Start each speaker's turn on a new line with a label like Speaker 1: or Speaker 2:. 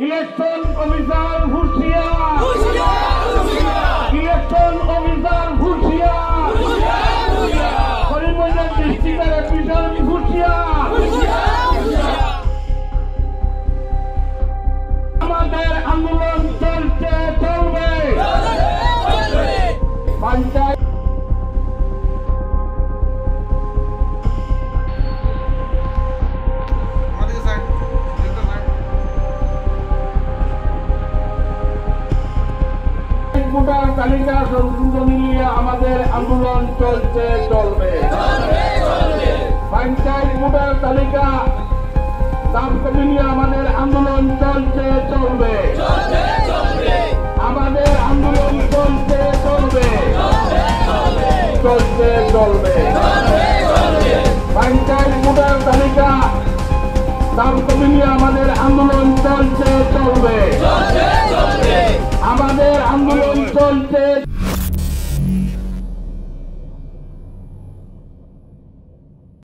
Speaker 1: Election officer হুঁশিয়ার, election officer হুঁশিয়ার, করিমগঞ্জ ডিস্ট্রিক্টের অফিসার হুঁশিয়ার। আমাদের আন্দোলন চলছে, চলবে। পঞ্চায়েত ভোটার তালিকা সংশোধনী নিয়ে আমাদের আন্দোলন চলছে, চলবে। পঞ্চায়েত ভোটার তালিকা দাম কমিয়ে নিয়ে আমাদের আন্দোলন চলছে, চলবে। আমাদের আন্দোলন চলছে, চলবে, চলছে, চলবে। পঞ্চায়েত ভোটার তালিকা দাম কমিয়ে নিয়ে আমাদের আন্দোলন চলছে, চলবে। আমাদের আন্দোলন চলছে।